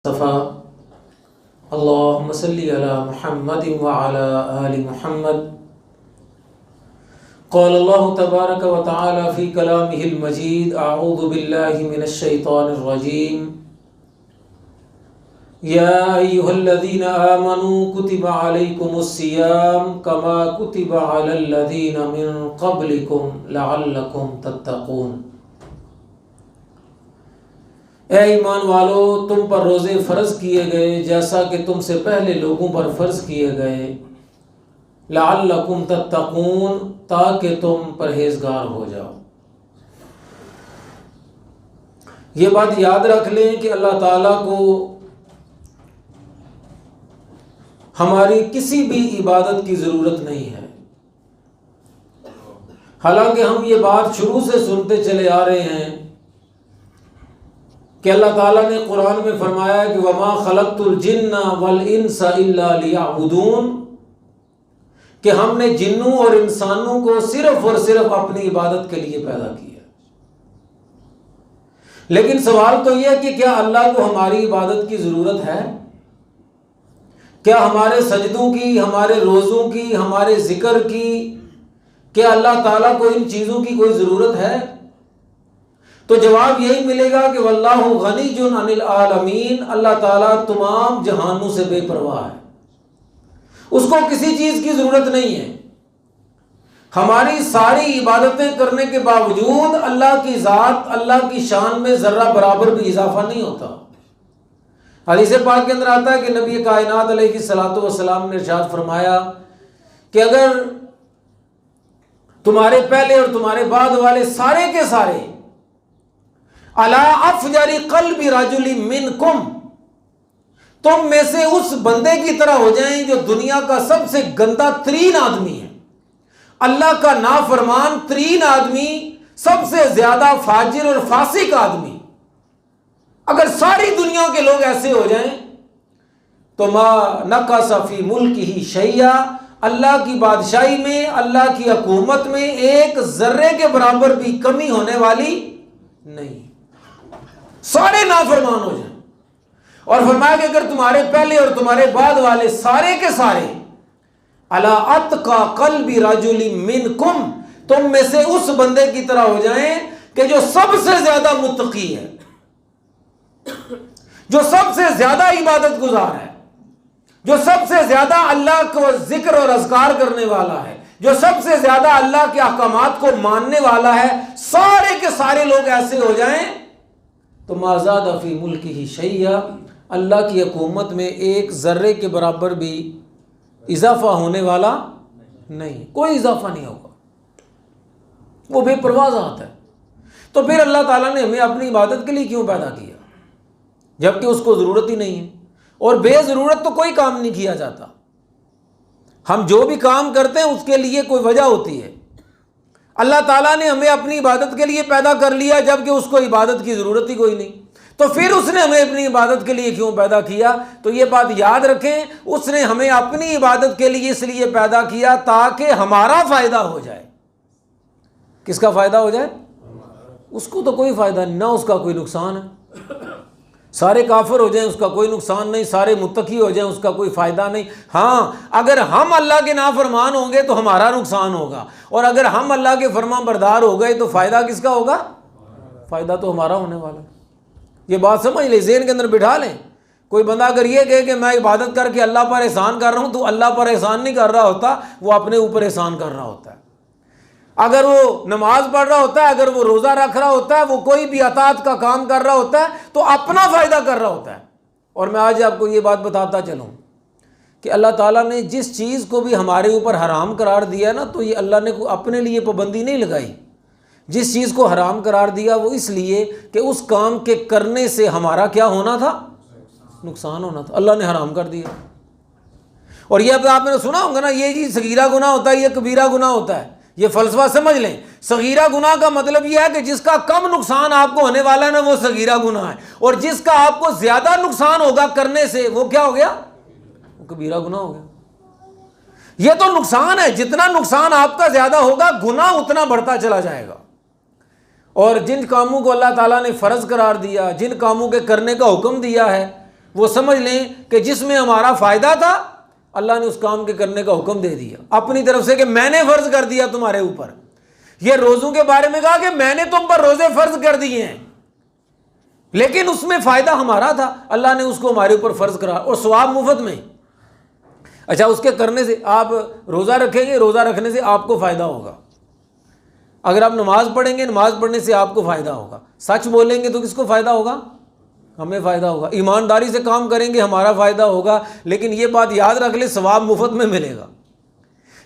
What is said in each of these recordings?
صفا اللهم صل على محمد وعلى آل محمد قال الله تبارك وتعالى في كلامه المجيد أعوذ بالله من الشيطان الرجيم يا أيها الذين آمنوا كتب عليكم الصيام كما كتب على الذين من قبلكم لعلكم تتقون۔ اے ایمان والو، تم پر روزے فرض کیے گئے جیسا کہ تم سے پہلے لوگوں پر فرض کیے گئے، لعلکم تتقون، تاکہ تم پرہیزگار ہو جاؤ۔ یہ بات یاد رکھ لیں کہ اللہ تعالیٰ کو ہماری کسی بھی عبادت کی ضرورت نہیں ہے، حالانکہ ہم یہ بات شروع سے سنتے چلے آ رہے ہیں کہ اللہ تعالیٰ نے قرآن میں فرمایا کہ وَمَا خَلَقْتُ الْجِنَّ وَالْإِنسَ إِلَّا لِيَعْبُدُونَ، کہ ہم نے جنوں اور انسانوں کو صرف اور صرف اپنی عبادت کے لیے پیدا کیا۔ لیکن سوال تو یہ ہے کہ کیا اللہ کو ہماری عبادت کی ضرورت ہے؟ کیا ہمارے سجدوں کی، ہمارے روزوں کی، ہمارے ذکر کی، کیا اللہ تعالیٰ کو ان چیزوں کی کوئی ضرورت ہے؟ تو جواب یہی ملے گا کہ واللہ غنی عن العالمین، اللہ تعالیٰ تمام جہانوں سے بے پرواہ ہے، اس کو کسی چیز کی ضرورت نہیں ہے۔ ہماری ساری عبادتیں کرنے کے باوجود اللہ کی ذات، اللہ کی شان میں ذرہ برابر بھی اضافہ نہیں ہوتا۔ حدیث پاک کے اندر آتا ہے کہ نبی کائنات علیہ الصلوۃ والسلام نے ارشاد فرمایا کہ اگر تمہارے پہلے اور تمہارے بعد والے سارے کے سارے علی افجر قلب رجل منکم، تم میں سے اس بندے کی طرح ہو جائیں جو دنیا کا سب سے گندا ترین آدمی ہے، اللہ کا نافرمان ترین آدمی، سب سے زیادہ فاجر اور فاسق آدمی، اگر ساری دنیا کے لوگ ایسے ہو جائیں تو ما نقص فی ملکہ شیئا، اللہ کی بادشاہی میں، اللہ کی حکومت میں ایک ذرے کے برابر بھی کمی ہونے والی نہیں، سارے نافرمان ہو جائیں۔ اور فرمایا کہ اگر تمہارے پہلے اور تمہارے بعد والے سارے کے سارے علی اتقی قلب رجل منکم، تم میں سے اس بندے کی طرح ہو جائیں کہ جو سب سے زیادہ متقی ہے، جو سب سے زیادہ عبادت گزار ہے، جو سب سے زیادہ اللہ کو ذکر اور اذکار کرنے والا ہے، جو سب سے زیادہ اللہ کے احکامات کو ماننے والا ہے، سارے کے سارے لوگ ایسے ہو جائیں تو ما زاد فی ملکہ شیئا، اللہ کی حکومت میں ایک ذرے کے برابر بھی اضافہ ہونے والا نہیں، کوئی اضافہ نہیں ہوگا، وہ بے پرواہ ذات ہے۔ تو پھر اللہ تعالیٰ نے ہمیں اپنی عبادت کے لیے کیوں پیدا کیا جبکہ اس کو ضرورت ہی نہیں ہے؟ اور بے ضرورت تو کوئی کام نہیں کیا جاتا، ہم جو بھی کام کرتے ہیں اس کے لیے کوئی وجہ ہوتی ہے۔ اللہ تعالیٰ نے ہمیں اپنی عبادت کے لیے پیدا کر لیا جبکہ اس کو عبادت کی ضرورت ہی کوئی نہیں، تو پھر اس نے ہمیں اپنی عبادت کے لیے کیوں پیدا کیا؟ تو یہ بات یاد رکھیں، اس نے ہمیں اپنی عبادت کے لیے اس لیے پیدا کیا تاکہ ہمارا فائدہ ہو جائے۔ کس کا فائدہ ہو جائے؟ اس کو تو کوئی فائدہ نہیں، نہ اس کا کوئی نقصان ہے۔ سارے کافر ہو جائیں اس کا کوئی نقصان نہیں، سارے متقی ہو جائیں اس کا کوئی فائدہ نہیں۔ ہاں، اگر ہم اللہ کے نافرمان ہوں گے تو ہمارا نقصان ہوگا، اور اگر ہم اللہ کے فرمان بردار ہو گئے تو فائدہ کس کا ہوگا؟ فائدہ تو ہمارا ہونے والا ہے۔ یہ بات سمجھ لیں، ذہن کے اندر بٹھا لیں۔ کوئی بندہ اگر یہ کہے کہ میں عبادت کر کے اللہ پر احسان کر رہا ہوں، تو اللہ پر احسان نہیں کر رہا ہوتا، وہ اپنے اوپر احسان کر رہا ہوتا ہے۔ اگر وہ نماز پڑھ رہا ہوتا ہے، اگر وہ روزہ رکھ رہا ہوتا ہے، وہ کوئی بھی اطاعت کا کام کر رہا ہوتا ہے تو اپنا فائدہ کر رہا ہوتا ہے۔ اور میں آج آپ کو یہ بات بتاتا چلوں کہ اللہ تعالیٰ نے جس چیز کو بھی ہمارے اوپر حرام قرار دیا نا، تو یہ اللہ نے اپنے لیے پابندی نہیں لگائی۔ جس چیز کو حرام قرار دیا وہ اس لیے کہ اس کام کے کرنے سے ہمارا کیا ہونا تھا؟ نقصان ہونا تھا، اللہ نے حرام کر دیا۔ اور یہ آپ نے سنا ہوگا نا، یہ جی صغیرہ گناہ ہوتا ہے، یہ کبیرہ گناہ ہوتا ہے، یہ فلسفہ سمجھ لیں۔ صغیرہ گناہ کا مطلب یہ ہے کہ جس کا کم نقصان آپ کو ہونے والا ہے نا، وہ صغیرہ گناہ ہے، اور جس کا آپ کو زیادہ نقصان ہوگا کرنے سے وہ کیا ہو گیا؟ وہ کبیرہ گناہ ہو گیا۔ یہ تو نقصان ہے، جتنا نقصان آپ کا زیادہ ہوگا گناہ اتنا بڑھتا چلا جائے گا۔ اور جن کاموں کو اللہ تعالیٰ نے فرض قرار دیا، جن کاموں کے کرنے کا حکم دیا ہے، وہ سمجھ لیں کہ جس میں ہمارا فائدہ تھا اللہ نے اس کام کے کرنے کا حکم دے دیا اپنی طرف سے کہ میں نے فرض کر دیا تمہارے اوپر. یہ روزوں کے بارے میں کہا کہ میں نے تم پر روزے فرض کر دیے ہیں، لیکن اس میں فائدہ ہمارا تھا، اللہ نے اس کو ہمارے اوپر فرض کرا اور ثواب مفت میں. اچھا، اس کے کرنے سے آپ روزہ رکھیں گے، روزہ رکھنے سے آپ کو فائدہ ہوگا. اگر آپ نماز پڑھیں گے، نماز پڑھنے سے آپ کو فائدہ ہوگا. سچ بولیں گے تو کس کو فائدہ ہوگا؟ ہمیں فائدہ ہوگا. ایمانداری سے کام کریں گے، ہمارا فائدہ ہوگا. لیکن یہ بات یاد رکھ لیں، ثواب مفت میں ملے گا.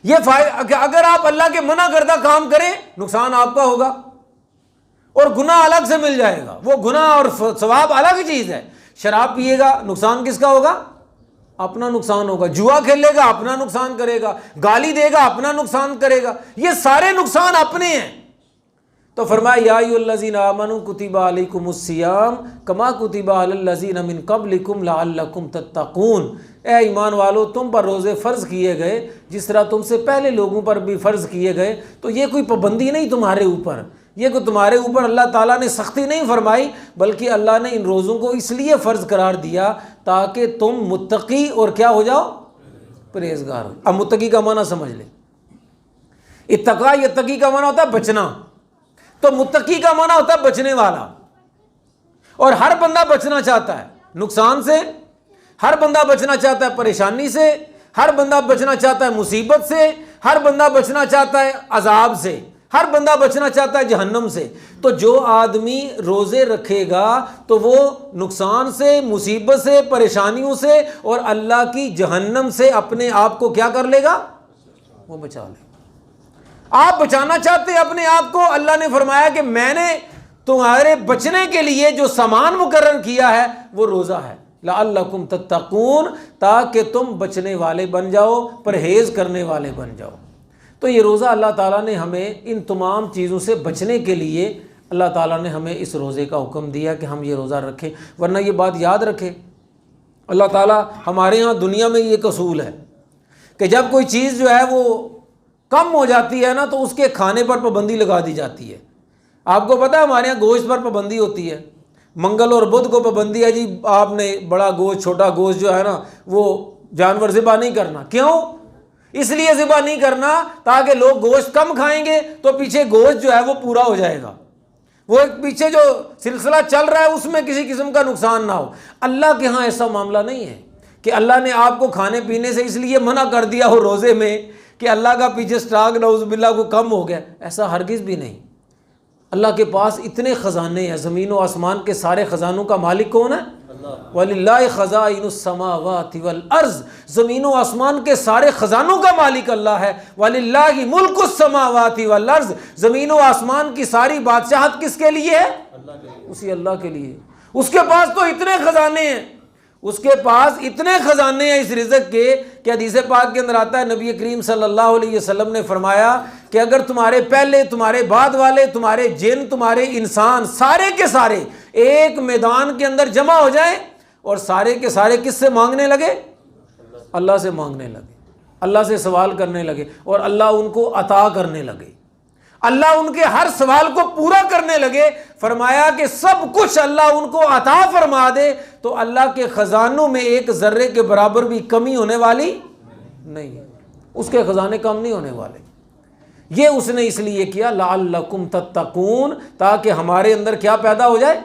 یہ فائدہ، اگر آپ اللہ کے منع کردہ کام کریں نقصان آپ کا ہوگا اور گناہ الگ سے مل جائے گا. وہ گناہ اور ثواب الگ چیز ہے. شراب پیے گا، نقصان کس کا ہوگا؟ اپنا نقصان ہوگا. جوا کھیلے گا، اپنا نقصان کرے گا. گالی دے گا، اپنا نقصان کرے گا. یہ سارے نقصان اپنے ہیں. تو فرمایا یا ایھا الذین آمنوا کتب علیکم الصیام کما کتب علی الذین من قبلکم لعلکم تتقون. اے ایمان والو، تم پر روزے فرض کیے گئے جس طرح تم سے پہلے لوگوں پر بھی فرض کیے گئے. تو یہ کوئی پابندی نہیں تمہارے اوپر، یہ کوئی تمہارے اوپر اللہ تعالیٰ نے سختی نہیں فرمائی، بلکہ اللہ نے ان روزوں کو اس لیے فرض قرار دیا تاکہ تم متقی اور کیا ہو جاؤ؟ پرہیزگار ہو. اب متقی کا معنی سمجھ لیں. اتقا، یتقی کا معنی ہوتا ہے بچنا، تو متقی کا معنی ہوتا ہے بچنے والا. اور ہر بندہ بچنا چاہتا ہے نقصان سے، ہر بندہ بچنا چاہتا ہے پریشانی سے، ہر بندہ بچنا چاہتا ہے مصیبت سے، ہر بندہ بچنا چاہتا ہے عذاب سے، ہر بندہ بچنا چاہتا ہے جہنم سے. تو جو آدمی روزے رکھے گا تو وہ نقصان سے، مصیبت سے، پریشانیوں سے اور اللہ کی جہنم سے اپنے آپ کو کیا کر لے گا؟ وہ بچا لے گا. آپ بچانا چاہتے ہیں اپنے آپ کو، اللہ نے فرمایا کہ میں نے تمہارے بچنے کے لیے جو سامان مقرر کیا ہے وہ روزہ ہے. لعلکم تتقون، تاکہ تم بچنے والے بن جاؤ، پرہیز کرنے والے بن جاؤ. تو یہ روزہ اللہ تعالیٰ نے ہمیں ان تمام چیزوں سے بچنے کے لیے اللہ تعالیٰ نے ہمیں اس روزے کا حکم دیا کہ ہم یہ روزہ رکھیں. ورنہ یہ بات یاد رکھیں، اللہ تعالیٰ ہمارے ہاں دنیا میں یہ اصول ہے کہ جب کوئی چیز جو ہے وہ کم ہو جاتی ہے نا تو اس کے کھانے پر پابندی لگا دی جاتی ہے. آپ کو پتہ ہے ہمارے یہاں گوشت پر پابندی ہوتی ہے. منگل اور بدھ کو پابندی ہے جی آپ نے بڑا گوشت، چھوٹا گوشت جو ہے نا وہ جانور ذبح نہیں کرنا. کیوں؟ اس لیے ذبح نہیں کرنا تاکہ لوگ گوشت کم کھائیں گے تو پیچھے گوشت جو ہے وہ پورا ہو جائے گا. وہ پیچھے جو سلسلہ چل رہا ہے اس میں کسی قسم کا نقصان نہ ہو. اللہ کے ہاں ایسا معاملہ نہیں ہے کہ اللہ نے آپ کو کھانے پینے سے اس لیے منع کر دیا ہو روزے میں کہ اللہ کا پیچھے سٹاک نعوذ باللہ کو کم ہو گیا. ایسا ہرگز بھی نہیں. اللہ کے پاس اتنے خزانے ہیں، زمین و آسمان کے سارے خزانوں کا مالک کون ہے؟ وَلِلَّهِ خَزَائِنُ السَّمَاوَاتِ وَالْأَرْضِ. زمین و آسمان کے سارے خزانوں کا مالک اللہ ہے. وَلِلَّهِ مُلْكُ السَّمَاوَاتِ وَالْأَرْضِ. زمین و آسمان کی ساری بادشاہت کس کے لیے ہے؟ اسی اللہ کے لیے. اس کے پاس تو اتنے خزانے ہیں، اس کے پاس اتنے خزانے ہیں اس رزق کے کہ حدیث پاک کے اندر آتا ہے نبی کریم صلی اللہ علیہ وسلم نے فرمایا کہ اگر تمہارے پہلے، تمہارے بعد والے، تمہارے جن، تمہارے انسان سارے کے سارے ایک میدان کے اندر جمع ہو جائیں اور سارے کے سارے کس سے مانگنے لگے؟ اللہ سے مانگنے لگے، اللہ سے سوال کرنے لگے اور اللہ ان کو عطا کرنے لگے، اللہ ان کے ہر سوال کو پورا کرنے لگے، فرمایا کہ سب کچھ اللہ ان کو عطا فرما دے تو اللہ کے خزانوں میں ایک ذرے کے برابر بھی کمی ہونے والی نہیں ہے. اس کے خزانے کم نہیں ہونے والے. یہ اس نے اس لیے کیا لعلکم تتقون، تاکہ ہمارے اندر کیا پیدا ہو جائے؟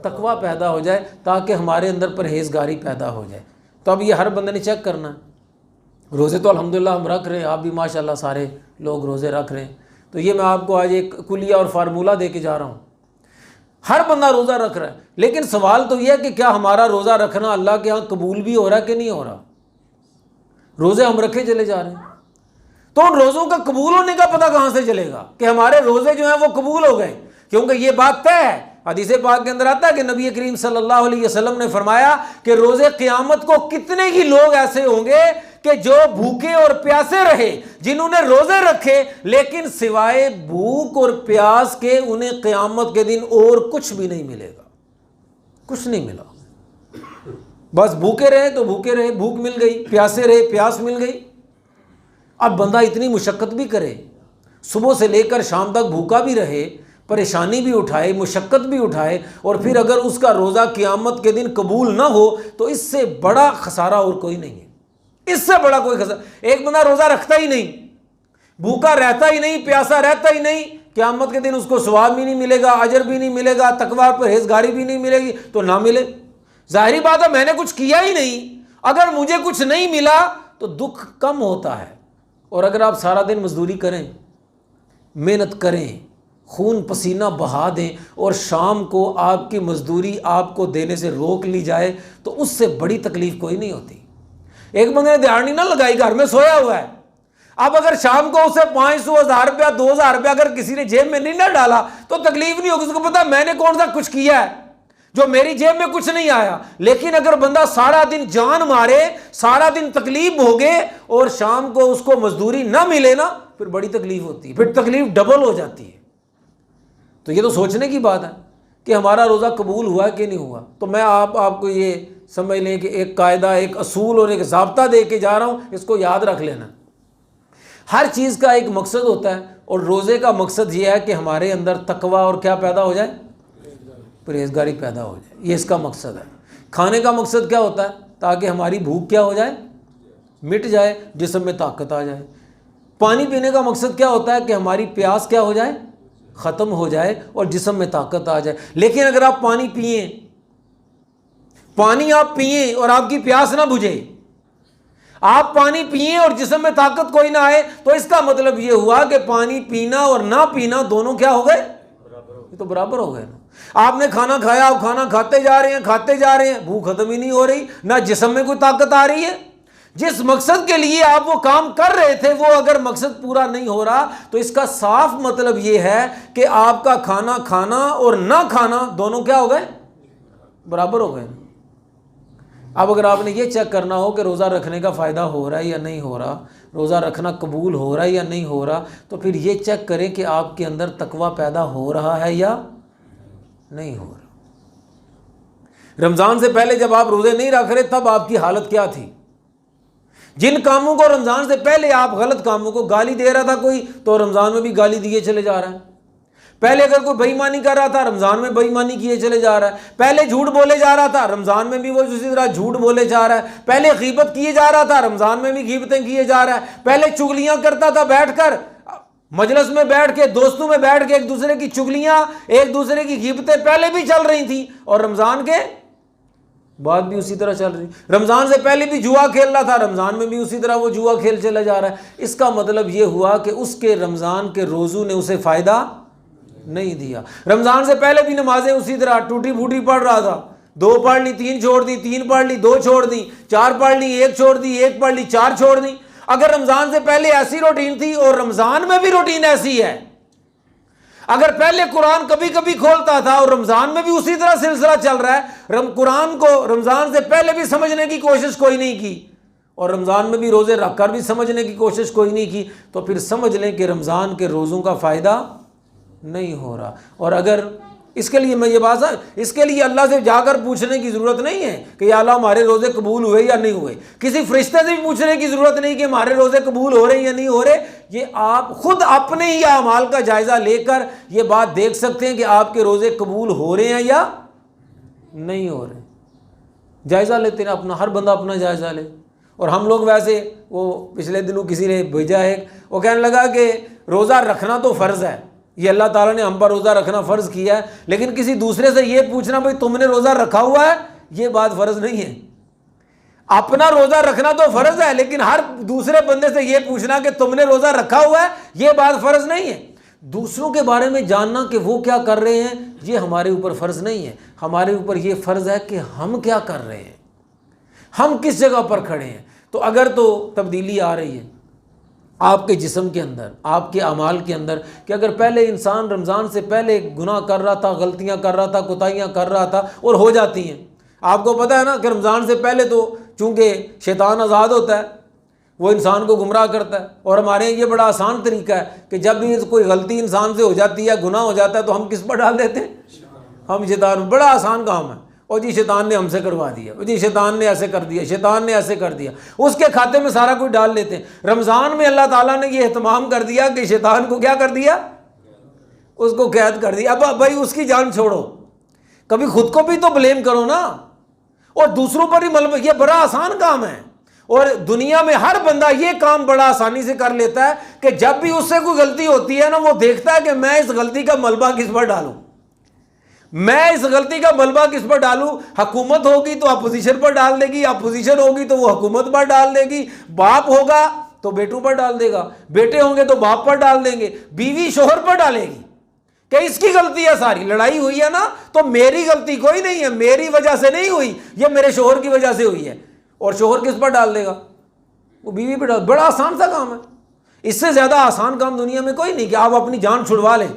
تقوی پیدا ہو جائے، تاکہ ہمارے اندر پرہیزگاری پیدا ہو جائے. تو اب یہ ہر بندے نے چیک کرنا ہے. روزے تو الحمدللہ ہم رکھ رہے ہیں، آپ بھی ماشاءاللہ سارے لوگ روزے رکھ رہے ہیں. تو یہ میں آپ کو آج ایک کلیہ اور فارمولہ دے کے جا رہا ہوں. ہر بندہ روزہ رکھ رہا ہے، لیکن سوال تو یہ ہے کہ کیا ہمارا روزہ رکھنا اللہ کے ہاں قبول بھی ہو رہا ہے کہ نہیں ہو رہا؟ روزے ہم رکھے چلے جا رہے ہیں تو ان روزوں کا قبول ہونے کا پتہ کہاں سے چلے گا کہ ہمارے روزے جو ہیں وہ قبول ہو گئے؟ کیونکہ یہ بات طے ہے. حدیث پاک کے اندر آتا ہے کہ نبی کریم صلی اللہ علیہ وسلم نے فرمایا کہ روزے قیامت کو کتنے ہی لوگ ایسے ہوں گے کہ جو بھوکے اور پیاسے رہے، جنہوں نے روزے رکھے لیکن سوائے بھوک اور پیاس کے انہیں قیامت کے دن اور کچھ بھی نہیں ملے گا. کچھ نہیں ملا، بس بھوکے رہے تو بھوکے رہے، بھوک مل گئی، پیاسے رہے، پیاس مل گئی. اب بندہ اتنی مشقت بھی کرے، صبح سے لے کر شام تک بھوکا بھی رہے، پریشانی بھی اٹھائے، مشقت بھی اٹھائے، اور پھر اگر اس کا روزہ قیامت کے دن قبول نہ ہو تو اس سے بڑا خسارہ اور کوئی نہیں ہے، اس سے بڑا کوئی خسارہ۔ ایک بندہ روزہ رکھتا ہی نہیں، بھوکا رہتا ہی نہیں، پیاسا رہتا ہی نہیں، قیامت کے دن اس کو ثواب بھی نہیں ملے گا، اجر بھی نہیں ملے گا، تقویٰ پرہیزگاری بھی نہیں ملے گی، تو نہ ملے، ظاہری بات ہے میں نے کچھ کیا ہی نہیں، اگر مجھے کچھ نہیں ملا تو دکھ کم ہوتا ہے۔ اور اگر آپ سارا دن مزدوری کریں، محنت کریں، خون پسینہ بہا دیں، اور شام کو آپ کی مزدوری آپ کو دینے سے روک لی جائے تو اس سے بڑی تکلیف کوئی نہیں ہوتی۔ ایک بندے نے دیہڑی نہ لگائی، گھر میں سویا ہوا ہے، اب اگر شام کو اسے 500 1000 روپیہ 2000 روپیہ اگر کسی نے جیب میں نہیں نہ ڈالا تو تکلیف نہیں ہوگی، اس کو پتا میں نے کون سا کچھ کیا ہے جو میری جیب میں کچھ نہیں آیا۔ لیکن اگر بندہ سارا دن جان مارے، سارا دن تکلیف بھوگے، اور شام کو اس کو مزدوری نہ ملے نا، پھر بڑی تکلیف ہوتی ہے، پھر تکلیف ڈبل ہو جاتی ہے۔ تو یہ تو سوچنے کی بات ہے کہ ہمارا روزہ قبول ہوا کہ نہیں ہوا۔ تو میں آپ کو یہ سمجھ لیں کہ ایک قاعدہ، ایک اصول اور ایک ضابطہ دے کے جا رہا ہوں، اس کو یاد رکھ لینا۔ ہر چیز کا ایک مقصد ہوتا ہے، اور روزے کا مقصد یہ ہے کہ ہمارے اندر تقویٰ اور کیا پیدا ہو جائے، پرہیزگاری پیدا ہو جائے، یہ اس کا مقصد ہے۔ کھانے کا مقصد کیا ہوتا ہے؟ تاکہ ہماری بھوک کیا ہو جائے، مٹ جائے، جسم میں طاقت آ جائے۔ پانی پینے کا مقصد کیا ہوتا ہے؟ کہ ہماری پیاس کیا ہو جائے، ختم ہو جائے، اور جسم میں طاقت آ جائے۔ لیکن اگر آپ پانی پئیں، پانی آپ پئیں اور آپ کی پیاس نہ بجھے، آپ پانی پئیں اور جسم میں طاقت کوئی نہ آئے، تو اس کا مطلب یہ ہوا کہ پانی پینا اور نہ پینا دونوں کیا ہو گئے، یہ تو برابر ہو گئے نا۔ آپ نے کھانا کھایا، آپ کھانا کھاتے جا رہے ہیں، بھوک ختم ہی نہیں ہو رہی، نہ جسم میں کوئی طاقت آ رہی ہے۔ جس مقصد کے لیے آپ وہ کام کر رہے تھے وہ اگر مقصد پورا نہیں ہو رہا تو اس کا صاف مطلب یہ ہے کہ آپ کا کھانا کھانا اور نہ کھانا دونوں کیا ہو گئے، برابر ہو گئے۔ اب اگر آپ نے یہ چیک کرنا ہو کہ روزہ رکھنے کا فائدہ ہو رہا ہے یا نہیں ہو رہا، روزہ رکھنا قبول ہو رہا ہے یا نہیں ہو رہا، تو پھر یہ چیک کریں کہ آپ کے اندر تقویٰ پیدا ہو رہا ہے یا نہیں ہو رہا۔ رمضان سے پہلے جب آپ روزے نہیں رکھ رہے تب آپ کی حالت کیا تھی؟ جن کاموں کو رمضان سے پہلے آپ غلط کاموں کو گالی دے رہا تھا کوئی، تو رمضان میں بھی گالی دیے چلے جا رہا ہے۔ پہلے اگر کوئی بے ایمانی کر رہا تھا، رمضان میں بے ایمانی کیے چلے جا رہا ہے۔ پہلے جھوٹ بولے جا رہا تھا، رمضان میں بھی وہ اسی طرح جھوٹ بولے جا رہا ہے۔ پہلے غیبت کیے جا رہا تھا، رمضان میں بھی غیبتیں کیے جا رہا ہے۔ پہلے چغلیاں کرتا تھا بیٹھ کر مجلس میں بیٹھ کے، دوستوں میں بیٹھ کے ایک دوسرے کی چغلیاں، ایک دوسرے کی غیبتیں پہلے بھی چل رہی تھیں، اور رمضان کے بعد بھی اسی طرح چل رہی۔ رمضان سے پہلے بھی جوا کھیل رہا تھا، رمضان میں بھی اسی طرح وہ جوا کھیل چلا جا رہا ہے۔ اس کا مطلب یہ ہوا کہ اس کے رمضان کے روزوں نے اسے فائدہ نہیں دیا۔ رمضان سے پہلے بھی نمازیں اسی طرح ٹوٹی پھوٹی پڑھ رہا تھا، 2 پڑھ لی 3 چھوڑ دی، 3 پڑھ لی 2 چھوڑ دی، 4 پڑھ لی 1 چھوڑ دی، 1 پڑھ لی 4 چھوڑ دی۔ اگر رمضان سے پہلے ایسی روٹین تھی اور رمضان میں بھی روٹین ایسی ہے، اگر پہلے قرآن کبھی کبھی کھولتا تھا اور رمضان میں بھی اسی طرح سلسلہ چل رہا ہے، قرآن کو رمضان سے پہلے بھی سمجھنے کی کوشش کوئی نہیں کی اور رمضان میں بھی روزے رکھ کر بھی سمجھنے کی کوشش کوئی نہیں کی، تو پھر سمجھ لیں کہ رمضان کے روزوں کا فائدہ نہیں ہو رہا۔ اور اگر اس کے لیے میں یہ بات، اس کے لیے اللہ سے جا کر پوچھنے کی ضرورت نہیں ہے کہ یا اللہ ہمارے روزے قبول ہوئے یا نہیں ہوئے، کسی فرشتے سے بھی پوچھنے کی ضرورت نہیں کہ ہمارے روزے قبول ہو رہے ہیں یا نہیں ہو رہے۔ یہ آپ خود اپنے ہی اعمال کا جائزہ لے کر یہ بات دیکھ سکتے ہیں کہ آپ کے روزے قبول ہو رہے ہیں یا نہیں ہو رہے۔ جائزہ لیتے ہیں اپنا، ہر بندہ اپنا جائزہ لے۔ اور ہم لوگ ویسے، وہ پچھلے دنوں کسی نے بھیجا ہے، وہ کہنے لگا کہ روزہ رکھنا تو فرض ہے، یہ اللہ تعالیٰ نے ہم پر روزہ رکھنا فرض کیا ہے، لیکن کسی دوسرے سے یہ پوچھنا بھائی تم نے روزہ رکھا ہوا ہے، یہ بات فرض نہیں ہے۔ اپنا روزہ رکھنا تو فرض ہے، لیکن ہر دوسرے بندے سے یہ پوچھنا کہ تم نے روزہ رکھا ہوا ہے، یہ بات فرض نہیں ہے۔ دوسروں کے بارے میں جاننا کہ وہ کیا کر رہے ہیں، یہ ہمارے اوپر فرض نہیں ہے۔ ہمارے اوپر یہ فرض ہے کہ ہم کیا کر رہے ہیں، ہم کس جگہ پر کھڑے ہیں۔ تو اگر تو تبدیلی آ رہی ہے آپ کے جسم کے اندر، آپ کے اعمال کے اندر، کہ اگر پہلے انسان رمضان سے پہلے گناہ کر رہا تھا، غلطیاں کر رہا تھا، کوتاہیاں کر رہا تھا، اور ہو جاتی ہیں، آپ کو پتہ ہے نا کہ رمضان سے پہلے تو چونکہ شیطان آزاد ہوتا ہے، وہ انسان کو گمراہ کرتا ہے، اور ہمارے یہاں یہ بڑا آسان طریقہ ہے کہ جب بھی کوئی غلطی انسان سے ہو جاتی ہے، گناہ ہو جاتا ہے، تو ہم کس پر ڈال دیتے ہیں، ہم شیطان۔ بڑا آسان کام ہے، اور جی شیطان نے ہم سے کروا دیا، جی شیطان نے ایسے کر دیا، شیطان نے ایسے کر دیا، اس کے کھاتے میں سارا کچھ ڈال لیتے ہیں۔ رمضان میں اللہ تعالیٰ نے یہ اہتمام کر دیا کہ شیطان کو کیا کر دیا، اس کو قید کر دی. اب بھائی اس کی جان چھوڑو, کبھی خود کو بھی تو بلیم کرو نا, اور دوسروں پر ہی ملبہ. یہ بڑا آسان کام ہے, اور دنیا میں ہر بندہ یہ کام بڑا آسانی سے کر لیتا ہے کہ جب بھی اس سے کوئی غلطی ہوتی ہے نا, وہ دیکھتا ہے کہ میں اس غلطی کا ملبہ کس پر ڈالوں, میں اس غلطی کا ملبہ کس پر ڈالوں. حکومت ہوگی تو اپوزیشن پر ڈال دے گی, اپوزیشن ہوگی تو وہ حکومت پر ڈال دے گی, باپ ہوگا تو بیٹوں پر ڈال دے گا, بیٹے ہوں گے تو باپ پر ڈال دیں گے, بیوی شوہر پر ڈالے گی کہ اس کی غلطی ہے ساری. لڑائی ہوئی ہے نا تو میری غلطی کوئی نہیں ہے, میری وجہ سے نہیں ہوئی, یہ میرے شوہر کی وجہ سے ہوئی ہے. اور شوہر کس پر ڈال دے گا؟ وہ بیوی پر ڈال. بڑا آسان سا کام ہے, اس سے زیادہ آسان کام دنیا میں کوئی نہیں کہ آپ اپنی جان چھڑوا لیں.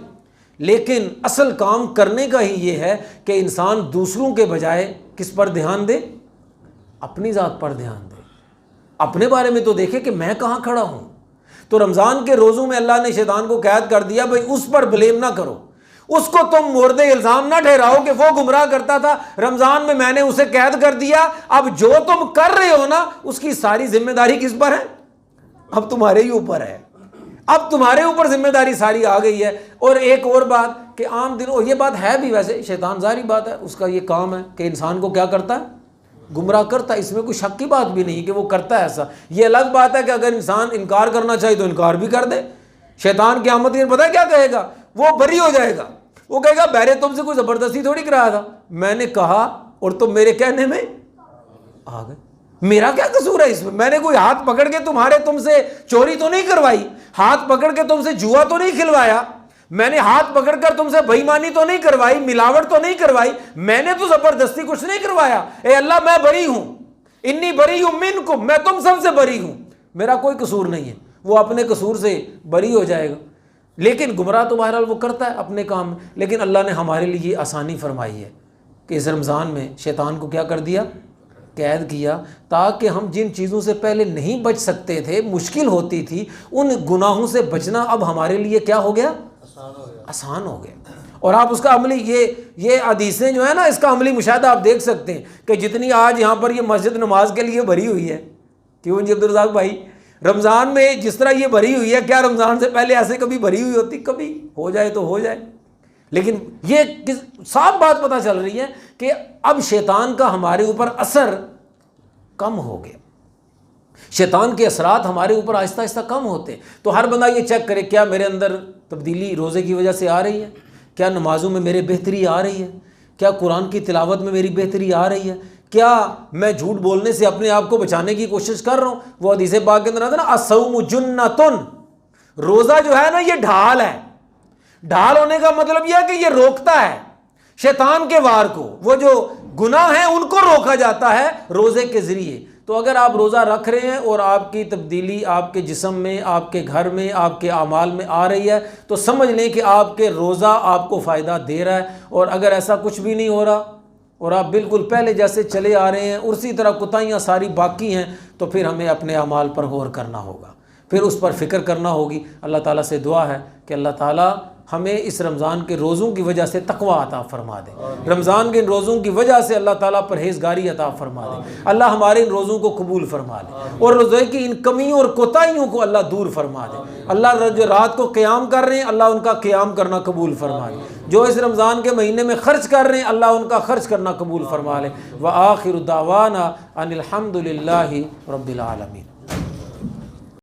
لیکن اصل کام کرنے کا ہی یہ ہے کہ انسان دوسروں کے بجائے کس پر دھیان دے؟ اپنی ذات پر دھیان دے. اپنے بارے میں تو دیکھے کہ میں کہاں کھڑا ہوں. تو رمضان کے روزوں میں اللہ نے شیطان کو قید کر دیا, بھائی اس پر بلیم نہ کرو, اس کو تم مورد الزام نہ ٹھہراؤ کہ وہ گمراہ کرتا تھا, رمضان میں نے اسے قید کر دیا. اب جو تم کر رہے ہو نا اس کی ساری ذمہ داری کس پر ہے؟ اب تمہارے ہی اوپر ہے, اب تمہارے اوپر ذمہ داری ساری آ گئی ہے. اور ایک اور بات کہ عام دنوں, اور یہ بات ہے بھی ویسے, شیطان ظاہری بات ہے اس کا یہ کام ہے کہ انسان کو کیا کرتا ہے؟ گمراہ کرتا ہے. اس میں کوئی شک کی بات بھی نہیں کہ وہ کرتا ہے ایسا. یہ الگ بات ہے کہ اگر انسان انکار کرنا چاہے تو انکار بھی کر دے. شیطان قیامت کے دن پتہ ہے کیا کہے گا؟ وہ بری ہو جائے گا, وہ کہے گا میں نے تم سے کوئی زبردستی تھوڑی کرایا تھا, میں نے کہا اور تم میرے کہنے میں آ گئے, میرا کیا قصور ہے اس میں نے کوئی ہاتھ پکڑ کے تم سے چوری تو نہیں کروائی, ہاتھ پکڑ کے تم سے جوا تو نہیں کھلوایا, میں نے ہاتھ پکڑ کر تم سے بے ایمانی تو نہیں کروائی, ملاوٹ تو نہیں کروائی, میں نے تو زبردستی کچھ نہیں کروایا. اے اللہ میں بری ہوں, انی بری ہوں منکم, میں تم سب سے بری ہوں, میرا کوئی قصور نہیں ہے. وہ اپنے قصور سے بری ہو جائے گا. لیکن گمراہ تو بہرحال وہ کرتا ہے اپنے کام میں. لیکن اللہ نے ہمارے لیے یہ آسانی فرمائی ہے کہ اس رمضان میں شیطان کو کیا کر دیا؟ قید کیا, تاکہ ہم جن چیزوں سے پہلے نہیں بچ سکتے تھے, مشکل ہوتی تھی, ان گناہوں سے بچنا اب ہمارے لیے کیا ہو گیا؟ آسان ہو گیا. اور آپ اس کا عملی یہ حدیثیں جو ہے نا, اس کا عملی مشاہدہ آپ دیکھ سکتے ہیں کہ جتنی آج یہاں پر یہ مسجد نماز کے لیے بھری ہوئی ہے, کیوں جی عبدالرزاق بھائی, رمضان میں جس طرح یہ بھری ہوئی ہے, کیا رمضان سے پہلے ایسے کبھی بھری ہوئی ہوتی؟ کبھی ہو جائے تو ہو جائے. لیکن یہ صاف بات پتہ چل رہی ہے کہ اب شیطان کا ہمارے اوپر اثر کم ہو گیا, شیطان کے اثرات ہمارے اوپر آہستہ آہستہ کم ہوتے ہیں. تو ہر بندہ یہ چیک کرے, کیا میرے اندر تبدیلی روزے کی وجہ سے آ رہی ہے؟ کیا نمازوں میں میرے بہتری آ رہی ہے؟ کیا قرآن کی تلاوت میں میری بہتری آ رہی ہے؟ کیا میں جھوٹ بولنے سے اپنے آپ کو بچانے کی کوشش کر رہا ہوں؟ وہ حدیث پاک کے اندر آتا ہے نا, الصوم جنۃ, روزہ جو ہے نا یہ ڈھال ہے. ڈھال ہونے کا مطلب یہ ہے کہ یہ روکتا ہے شیطان کے وار کو, وہ جو گناہ ہیں ان کو روکا جاتا ہے روزے کے ذریعے. تو اگر آپ روزہ رکھ رہے ہیں اور آپ کی تبدیلی آپ کے جسم میں, آپ کے گھر میں, آپ کے اعمال میں آ رہی ہے, تو سمجھ لیں کہ آپ کے روزہ آپ کو فائدہ دے رہا ہے. اور اگر ایسا کچھ بھی نہیں ہو رہا اور آپ بالکل پہلے جیسے چلے آ رہے ہیں, اسی طرح کوتاہیاں ساری باقی ہیں, تو پھر ہمیں اپنے اعمال پر غور کرنا ہوگا, پھر اس پر فکر کرنا ہوگی. اللہ تعالیٰ سے دعا ہے کہ اللہ تعالیٰ ہمیں اس رمضان کے روزوں کی وجہ سے تقوی عطا فرما دے, رمضان کے ان روزوں کی وجہ سے اللہ تعالیٰ پرہیزگاری عطا فرما دے. اللہ ہمارے ان روزوں کو قبول فرما لے, اور روزے کی ان کمیوں اور کوتاہیوں کو اللہ دور فرما دے. اللہ جو رات کو قیام کر رہے ہیں, اللہ ان کا قیام کرنا قبول فرما لے. جو اس رمضان کے مہینے میں خرچ کر رہے ہیں, اللہ ان کا خرچ کرنا قبول فرما لے. وآخر دعوانا ان الحمد للہ رب العالمین.